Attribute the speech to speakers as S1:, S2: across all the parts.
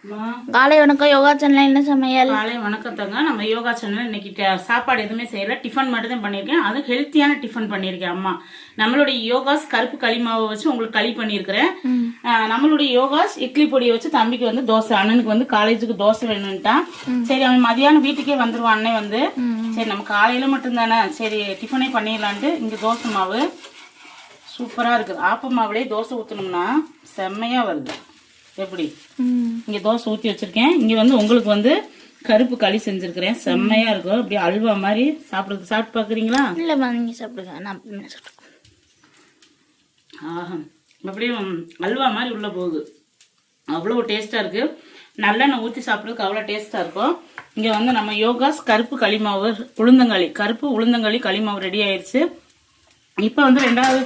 S1: காலை வணக்கம். யோகா சேனல் என்ன சமையல்?
S2: காலை வணக்கத்தங்க. நம்ம யோகா சேனல் இன்னைக்கு சாப்பாடு எதுவுமே செய்யல, டிஃபன் மட்டும் தான் பண்ணியிருக்கேன். அதுவும் ஹெல்த்தியான டிஃபன் பண்ணியிருக்கேன். அம்மா நம்மளுடைய யோகாஸ் கருப்பு களி மாவை வச்சு உங்களுக்கு களி பண்ணியிருக்கிறேன். நம்மளுடைய யோகாஸ் இட்லி பொடியை வச்சு தம்பிக்கு வந்து தோசை, அண்ணனுக்கு வந்து காலேஜுக்கு தோசை வேணும்ட்டான். சரி அவன் மதியானம் வீட்டுக்கே வந்துருவான் அண்ணன் வந்து. சரி நம்ம காலையில மட்டும் தானே, சரி டிஃபனே பண்ணிடலான்ட்டு இங்க தோசை மாவு சூப்பரா இருக்குது. ஆப்ப மாவுலேயே தோசை ஊற்றணும்னா செம்மையா வருது. எப்படி இங்க தோசை ஊற்றி வச்சிருக்கேன். இங்க வந்து உங்களுக்கு வந்து கருப்பு களி செஞ்சிருக்கிறேன். செம்மையா இருக்கும். அப்படியே அல்வா மாதிரி சாப்பிட்டு பாக்குறீங்களா?
S1: இல்லம்மா, நீங்க சாப்பிடுங்க. நான்
S2: ஆஹா, அப்படியே அல்வா மாதிரி உள்ள போகுது. அவ்வளோ டேஸ்டா இருக்கு. நல்லெண்ணெய் ஊற்றி சாப்பிட்றதுக்கு அவ்வளோ டேஸ்டா இருக்கும். இங்க வந்து நம்ம யோகாஸ் கருப்பு களி மாவு, உளுந்தங்களி, கருப்பு உளுந்தங்களி களி மாவு ரெடி ஆயிடுச்சு. இப்போ வந்து ரெண்டாவது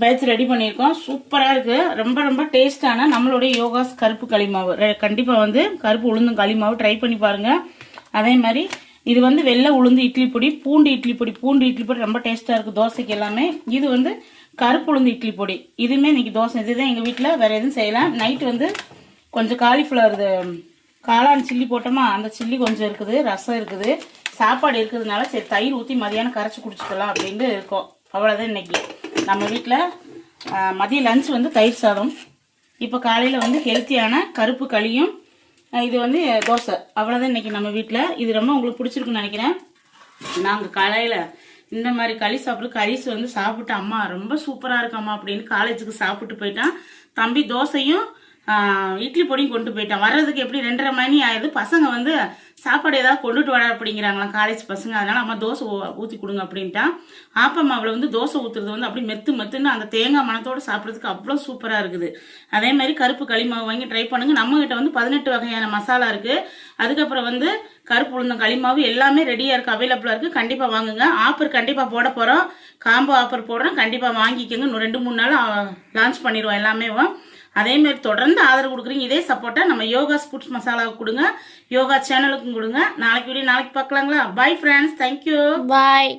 S2: பேட்ச் ரெடி பண்ணியிருக்கோம். சூப்பராக இருக்குது. ரொம்ப ரொம்ப டேஸ்டான நம்மளுடைய யோகாஸ் கருப்பு களி மாவு. கண்டிப்பாக வந்து கருப்பு உளுந்தும் களி மாவு ட்ரை பண்ணி பாருங்கள். அதே மாதிரி இது வந்து வெள்ளை உளுந்து இட்லி பொடி, பூண்டு இட்லி பொடி ரொம்ப டேஸ்ட்டாக இருக்குது தோசைக்கு எல்லாமே. இது வந்து கருப்பு உளுந்து இட்லி பொடி. இதுவுமே இன்னைக்கு தோசை. இதுதான் எங்கள் வீட்டில். வேறு எதுவும் செய்யலாம். நைட்டு வந்து கொஞ்சம் காலிஃப்ளவர் காளான் சில்லி போட்டோமா, அந்த சில்லி கொஞ்சம் இருக்குது, ரசம் இருக்குது, சாப்பாடு இருக்கிறதுனால சரி தயிர் ஊற்றி மதியானம் கரைச்சி குடிச்சிக்கலாம் அப்படின்ட்டு இருக்கோம். அவ்வளோதான் இன்னைக்கு நம்ம வீட்டில். மதிய லஞ்ச் வந்து தயிர் சாதம். இப்போ காலையில் வந்து ஹெல்த்தியான கருப்பு களியும் இது வந்து தோசை. அவ்வளோதான் இன்னைக்கு நம்ம வீட்டில். இது ரொம்ப உங்களுக்கு பிடிச்சிருக்குன்னு நினைக்கிறேன். நாங்கள் காலையில் இந்த மாதிரி களி சாப்பிட்டு கரிசு வந்து சாப்பிட்டு அம்மா ரொம்ப சூப்பராக இருக்காம்மா அப்படின்னு காலேஜுக்கு சாப்பிட்டு போயிட்டான். தம்பி தோசையும் இட்லி பொடியும் கொண்டு போயிட்டான். வர்றதுக்கு எப்படி 2:30 மணி ஆயிடுது. பசங்க வந்து சாப்பாடு ஏதாவது கொண்டுட்டு வர அப்படிங்கிறாங்களாம் காலேஜ் பசங்க. அதனால அம்மா தோசை ஊற்றி கொடுங்க அப்படின்ட்டான். ஆப்பம்மாவில் வந்து தோசை ஊற்றுறது வந்து அப்படி மெத்துன்னு அந்த தேங்காய் மணத்தோடு சாப்பிட்றதுக்கு அவ்வளோ சூப்பராக இருக்குது. அதே மாதிரி கருப்பு களி மாவு வாங்கி ட்ரை பண்ணுங்க. நம்ம கிட்ட வந்து 18 வகையான மசாலா இருக்குது. அதுக்கப்புறம் வந்து கருப்பு உளுந்த களி மாவு எல்லாமே ரெடியாக இருக்குது, அவைலபிளாக இருக்குது. கண்டிப்பாக வாங்குங்க. ஆஃபர் கண்டிப்பாக போட போகிறோம். காம்போ ஆஃபர் போடுறோம். கண்டிப்பாக வாங்கிக்கோங்க. இன்னும் 2-3 நாள் லான்ச் பண்ணிடுவோம் எல்லாமே. அதே மாதிரி தொடர்ந்து ஆதரவு கொடுக்குறீங்க. இதே சப்போர்ட்டை நம்ம யோகா ஸ்புட்ஸ் மசாலாவுக்கு கொடுங்க, யோகா சேனலுக்கும் கொடுங்க. நாளைக்கு வீடியோ நாளைக்கு பார்க்கலாங்களா? பை ஃப்ரெண்ட்ஸ், தேங்க்யூ,
S1: பாய்.